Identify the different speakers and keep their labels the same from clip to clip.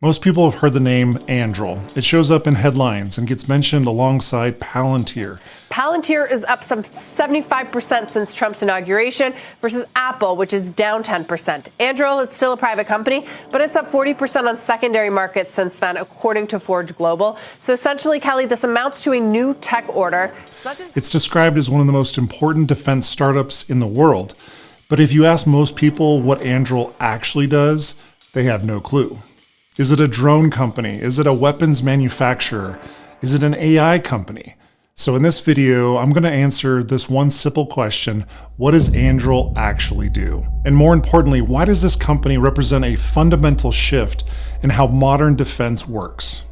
Speaker 1: Most people have heard the name Anduril. It shows up in headlines and gets mentioned alongside Palantir.
Speaker 2: Palantir is up some 75% since Trump's inauguration versus Apple, which is down 10%. Anduril is still a private company, but it's up 40% on secondary markets since then, according to Forge Global. So essentially, Kelly, this amounts to a new tech order.
Speaker 1: It's described as one of the most important defense startups in the world. But if you ask most people what Anduril actually does, they have no clue. Is it a drone company? Is it a weapons manufacturer? Is it an AI company? So in this video, I'm going to answer this one simple question: what does Anduril actually do? And more importantly, why does this company represent a fundamental shift in how modern defense works?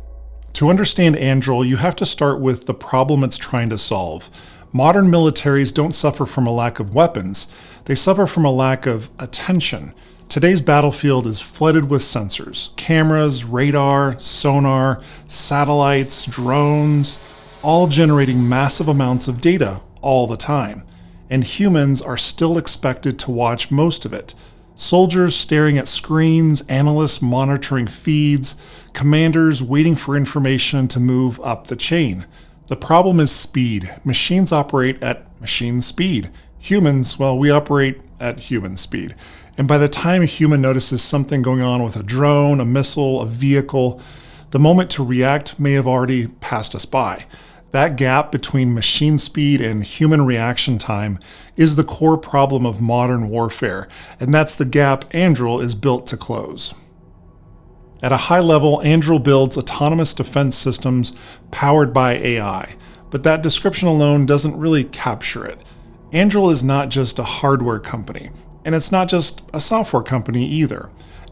Speaker 1: To understand Anduril, you have to start with the problem it's trying to solve. Modern militaries don't suffer from a lack of weapons, they suffer from a lack of attention. Today's battlefield is flooded with sensors, cameras, radar, sonar, satellites, drones, all generating massive amounts of data all the time. And humans are still expected to watch most of it. Soldiers staring at screens, analysts monitoring feeds, commanders waiting for information to move up the chain. The problem is speed. Machines operate at machine speed. Humans, well, we operate at human speed. And by the time a human notices something going on with a drone, a missile, a vehicle, the moment to react may have already passed us by. That gap between machine speed and human reaction time is the core problem of modern warfare, and that's the gap Anduril is built to close. At a high level, Anduril builds autonomous defense systems powered by AI, but that description alone doesn't really capture it. Anduril is not just a hardware company. And it's not just a software company either.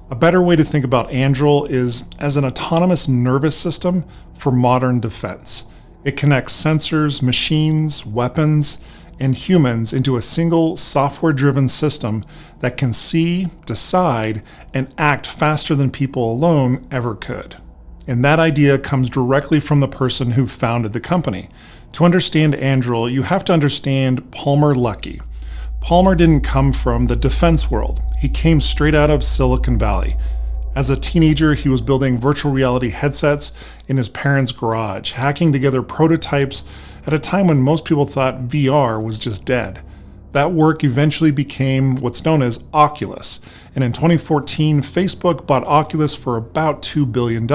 Speaker 1: A better way to think about Anduril is as an autonomous nervous system for modern defense. It connects sensors, machines, weapons, and humans into a single software-driven system that can see, decide, and act faster than people alone ever could. And that idea comes directly from the person who founded the company. To understand Anduril, you have to understand Palmer Luckey. Palmer didn't come from the defense world. He came straight out of Silicon Valley. As a teenager, he was building virtual reality headsets in his parents' garage, hacking together prototypes at a time when most people thought VR was just dead. That work eventually became what's known as Oculus, and in 2014, Facebook bought Oculus for about $2 billion.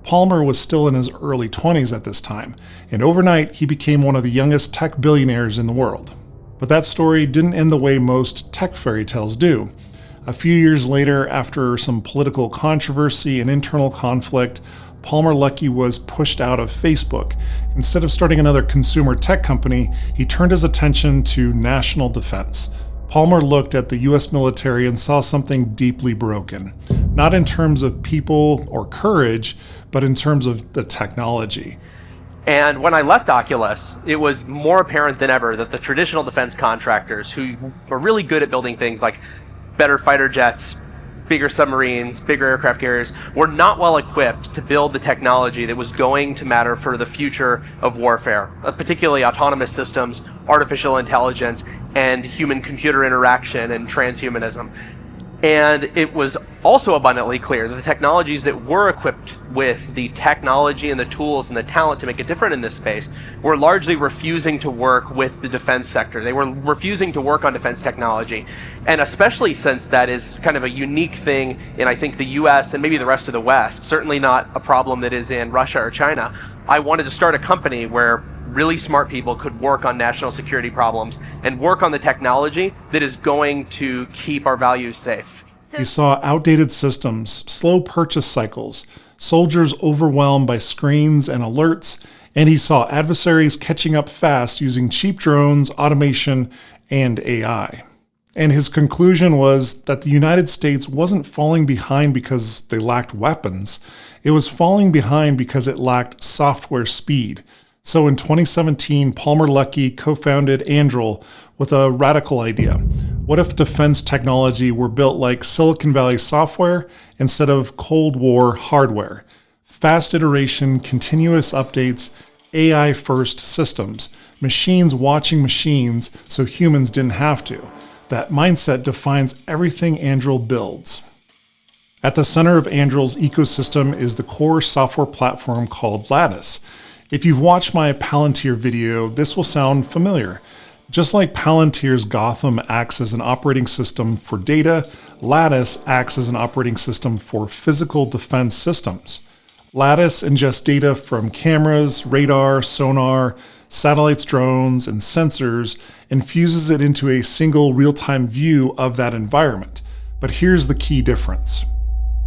Speaker 1: Palmer was still in his early 20s at this time, and overnight he became one of the youngest tech billionaires in the world. But that story didn't end the way most tech fairy tales do. A few years later, after some political controversy and internal conflict, Palmer Luckey was pushed out of Facebook. Instead of starting another consumer tech company, he turned his attention to national defense. Palmer looked at the US military and saw something deeply broken, not in terms of people or courage, but in terms of the technology.
Speaker 3: And when I left Oculus, it was more apparent than ever that the traditional defense contractors, who were really good at building things like better fighter jets, bigger submarines, bigger aircraft carriers, were not well equipped to build the technology that was going to matter for the future of warfare, particularly autonomous systems, artificial intelligence, and human-computer interaction and transhumanism. And it was also abundantly clear that the technologies that were equipped with the technology and the tools and the talent to make it different in this space were largely refusing to work with the defense sector. They were refusing to work on defense technology. And especially since that is kind of a unique thing in, I think, the US and maybe the rest of the West, certainly not a problem that is in Russia or China, I wanted to start a company where really smart people could work on national security problems and work on the technology that is going to keep our values safe.
Speaker 1: He saw outdated systems, slow purchase cycles, soldiers overwhelmed by screens and alerts, and he saw adversaries catching up fast using cheap drones, automation, and AI. And his conclusion was that the United States wasn't falling behind because they lacked weapons. It was falling behind because it lacked software speed. So in 2017, Palmer Luckey co-founded Anduril with a radical idea. What if defense technology were built like Silicon Valley software instead of Cold War hardware? Fast iteration, continuous updates, AI-first systems, machines watching machines so humans didn't have to. That mindset defines everything Anduril builds. At the center of Anduril's ecosystem is the core software platform called Lattice. If you've watched my Palantir video, this will sound familiar. Just like Palantir's Gotham acts as an operating system for data, Lattice acts as an operating system for physical defense systems. Lattice ingests data from cameras, radar, sonar, satellites, drones, and sensors, and fuses it into a single real-time view of that environment. But here's the key difference.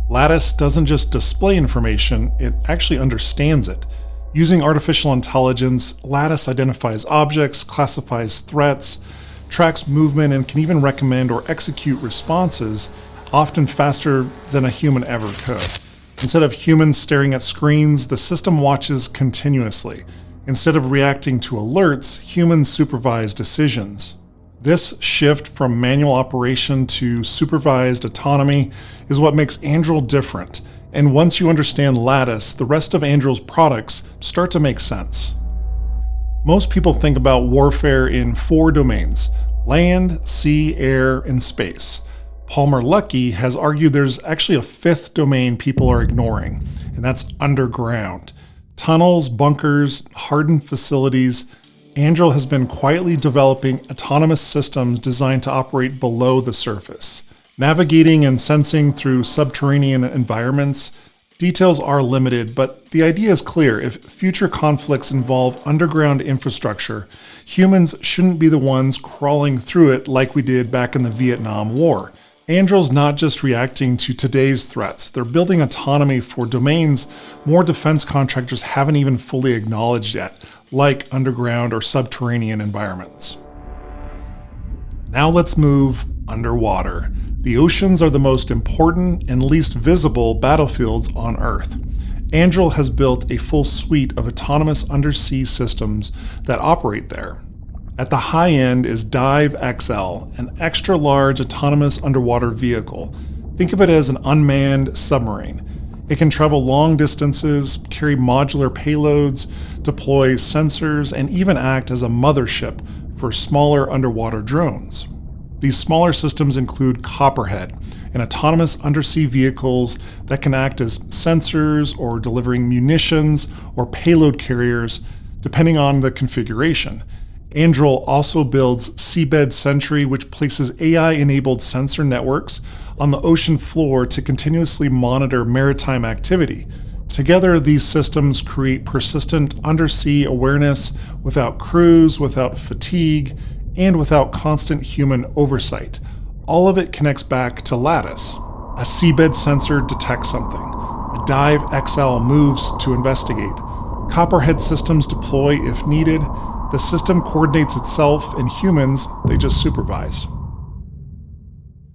Speaker 1: Lattice doesn't just display information, it actually understands it. Using artificial intelligence, Lattice identifies objects, classifies threats, tracks movement, and can even recommend or execute responses, often faster than a human ever could. Instead of humans staring at screens, the system watches continuously. Instead of reacting to alerts, humans supervise decisions. This shift from manual operation to supervised autonomy is what makes Anduril different. And once you understand Lattice, the rest of Anduril's products start to make sense. Most people think about warfare in 4 domains: land, sea, air, and space. Palmer Luckey has argued there's actually a 5th domain people are ignoring, and that's underground. Tunnels, bunkers, hardened facilities. Anduril has been quietly developing autonomous systems designed to operate below the surface. Navigating and sensing through subterranean environments, details are limited, but the idea is clear. If future conflicts involve underground infrastructure, humans shouldn't be the ones crawling through it like we did back in the Vietnam War. Anduril's not just reacting to today's threats, they're building autonomy for domains more defense contractors haven't even fully acknowledged yet, like underground or subterranean environments. Now let's move underwater. The oceans are the most important and least visible battlefields on Earth. Anduril has built a full suite of autonomous undersea systems that operate there. At the high end is Dive XL, an extra-large autonomous underwater vehicle. Think of it as an unmanned submarine. It can travel long distances, carry modular payloads, deploy sensors, and even act as a mothership for smaller underwater drones. These smaller systems include Copperhead, and autonomous undersea vehicles that can act as sensors or delivering munitions or payload carriers, depending on the configuration. Anduril also builds Seabed Sentry, which places AI-enabled sensor networks on the ocean floor to continuously monitor maritime activity. Together, these systems create persistent undersea awareness without crews, without fatigue, and without constant human oversight. All of it connects back to Lattice. A seabed sensor detects something. A Dive XL moves to investigate. Copperhead systems deploy if needed. The system coordinates itself, and humans, they just supervise.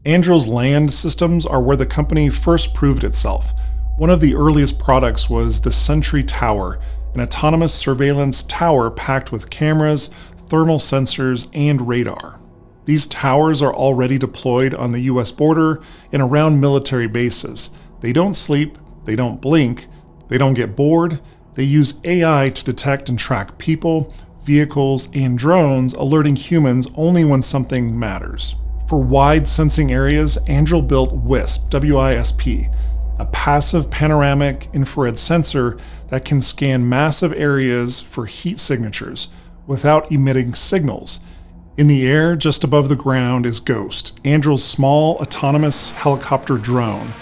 Speaker 1: Anduril's land systems are where the company first proved itself. One of the earliest products was the Sentry Tower, an autonomous surveillance tower packed with cameras, thermal sensors, and radar. These towers are already deployed on the US border and around military bases. They don't sleep, they don't blink, they don't get bored. They use AI to detect and track people, vehicles, and drones, alerting humans only when something matters. For wide sensing areas, Anduril built WISP, W-I-S-P, a passive panoramic infrared sensor that can scan massive areas for heat signatures without emitting signals. In the air, just above the ground, is Ghost, Anduril's small autonomous helicopter drone.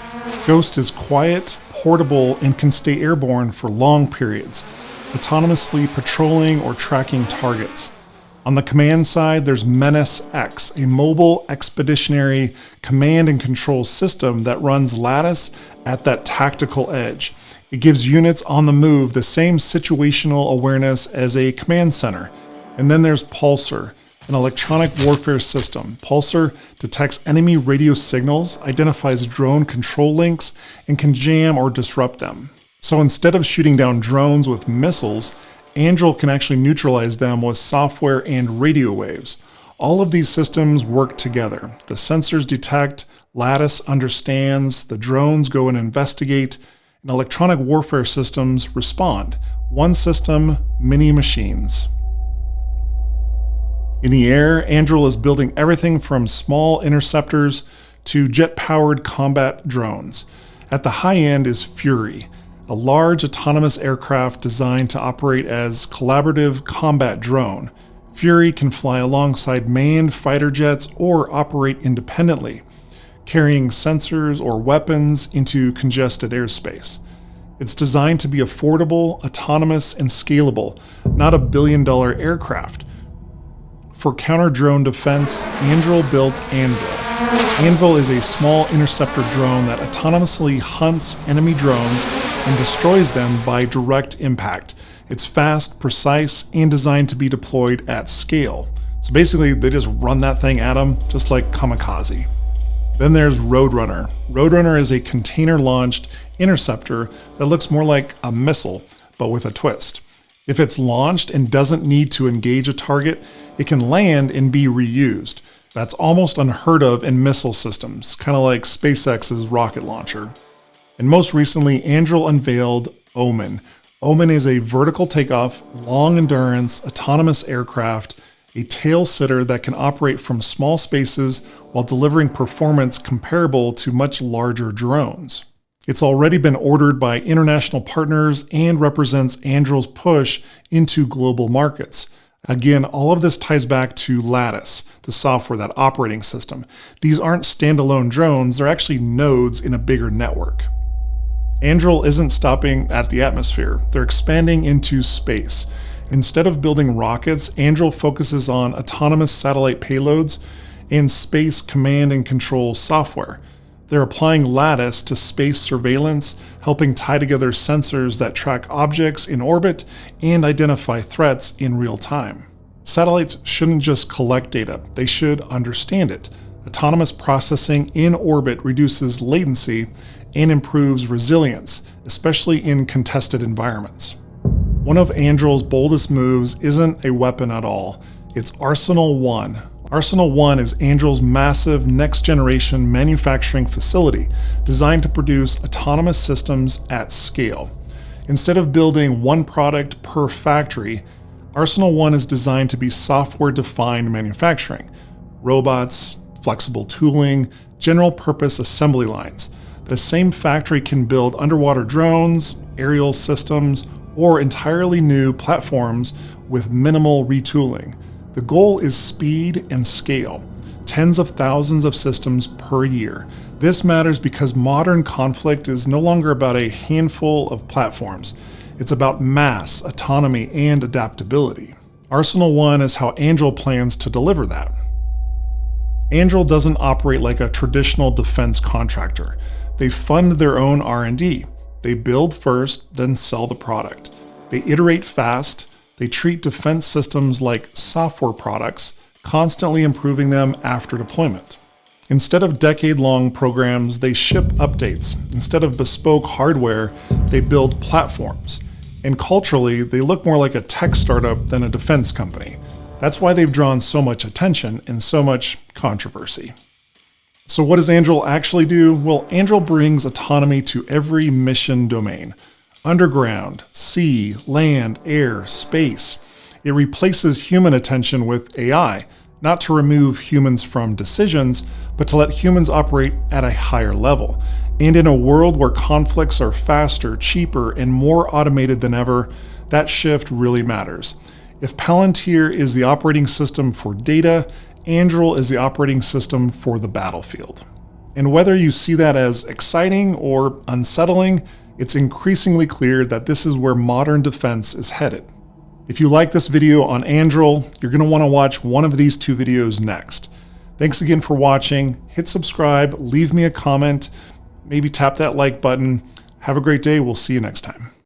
Speaker 1: Ghost is quiet, portable, and can stay airborne for long periods, autonomously patrolling or tracking targets. On the command side, there's Menace X, a mobile expeditionary command and control system that runs Lattice at that tactical edge. It gives units on the move the same situational awareness as a command center. And then there's Pulsar, an electronic warfare system. Pulsar detects enemy radio signals, identifies drone control links, and can jam or disrupt them. So instead of shooting down drones with missiles, Anduril can actually neutralize them with software and radio waves. All of these systems work together. The sensors detect, Lattice understands, the drones go and investigate, and electronic warfare systems respond. One system, many machines. In the air, Anduril is building everything from small interceptors to jet-powered combat drones. At the high end is Fury, a large autonomous aircraft designed to operate as collaborative combat drone. Fury can fly alongside manned fighter jets or operate independently, carrying sensors or weapons into congested airspace. It's designed to be affordable, autonomous, and scalable, not a billion-dollar aircraft. For counter-drone defense, Anduril built Anvil. Anvil is a small interceptor drone that autonomously hunts enemy drones and destroys them by direct impact. It's fast, precise, and designed to be deployed at scale. So basically, they just run that thing at them, just like kamikaze. Then there's Roadrunner. Roadrunner is a container-launched interceptor that looks more like a missile, but with a twist. If it's launched and doesn't need to engage a target, it can land and be reused. That's almost unheard of in missile systems, kind of like SpaceX's rocket launcher. And most recently, Anduril unveiled Omen. Omen is a vertical takeoff, long endurance, autonomous aircraft, a tail sitter that can operate from small spaces while delivering performance comparable to much larger drones. It's already been ordered by international partners and represents Anduril's push into global markets. Again, all of this ties back to Lattice, the software, that operating system. These aren't standalone drones, they're actually nodes in a bigger network. Anduril isn't stopping at the atmosphere, they're expanding into space. Instead of building rockets, Anduril focuses on autonomous satellite payloads and space command and control software. They're applying Lattice to space surveillance, helping tie together sensors that track objects in orbit and identify threats in real time. Satellites shouldn't just collect data, they should understand it. Autonomous processing in orbit reduces latency and improves resilience, especially in contested environments. One of Anduril's boldest moves isn't a weapon at all, it's Arsenal One. Arsenal One is Anduril's massive next-generation manufacturing facility designed to produce autonomous systems at scale. Instead of building one product per factory, Arsenal One is designed to be software-defined manufacturing. Robots, flexible tooling, general-purpose assembly lines. The same factory can build underwater drones, aerial systems, or entirely new platforms with minimal retooling. The goal is speed and scale, tens of thousands of systems per year. This matters because modern conflict is no longer about a handful of platforms. It's about mass, autonomy, and adaptability. Arsenal One is how Anduril plans to deliver that. Anduril doesn't operate like a traditional defense contractor. They fund their own R&D. They build first, then sell the product. They iterate fast. They treat defense systems like software products, constantly improving them after deployment. Instead of decade-long programs, they ship updates. Instead of bespoke hardware, they build platforms. And culturally, they look more like a tech startup than a defense company. That's why they've drawn so much attention and so much controversy. So what does Anduril actually do? Well, Anduril brings autonomy to every mission domain. Underground, sea, land, air, space. It replaces human attention with AI, not to remove humans from decisions, but to let humans operate at a higher level. And in a world where conflicts are faster, cheaper, and more automated than ever, that shift really matters. If Palantir is the operating system for data, Anduril is the operating system for the battlefield. And whether you see that as exciting or unsettling, it's increasingly clear that this is where modern defense is headed. If you like this video on Anduril, you're going to want to watch one of these two videos next. Thanks again for watching. Hit subscribe, leave me a comment, maybe tap that like button. Have a great day. We'll see you next time.